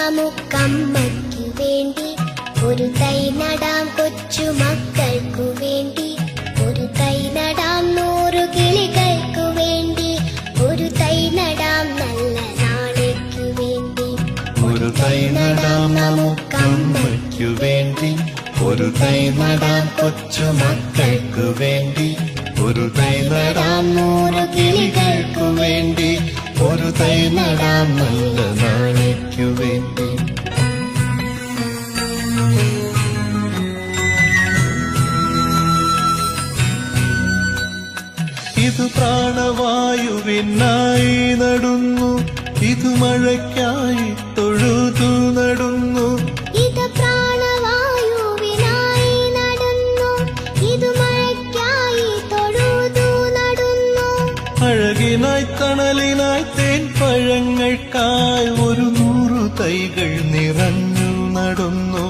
നമുക്കമ്മയ്ക്കു വേണ്ടി ഒരു തൈ നടാം, കൊച്ചുമക്കൾക്കു വേണ്ടി ഒരു തൈ നടാം, 100 കിളികൾക്കു വേണ്ടി ഒരു തൈ നടാം, നല്ല നാളേക്കു വേണ്ടി. ഒരു തൈ നടാം നമുക്കമ്മയ്ക്കു വേണ്ടി, ഒരു തൈ നടാം കൊച്ചുമക്കൾക്കു വേണ്ടി ഒരു തൈ നടാം, 100 കിളികൾക്കു വേണ്ടി ഒരു തൈ നടാം, നല്ല നാളേക്കു വേണ്ടി. ഇത് പ്രാണവായുവിനായി നടുന്നു, ഇത് മഴയ്ക്കായി തൊഴുതു നടുന്നു. ഇത് പ്രാണവായുവിനായി നടുന്നു, ഇത് മഴയ്ക്കായി തൊഴുതു നടുന്നു. അഴകിനായി തണലിനായി തേൻ പഴങ്ങൾക്കായി 100 തൈകൾ നിറഞ്ഞു നടുന്നു.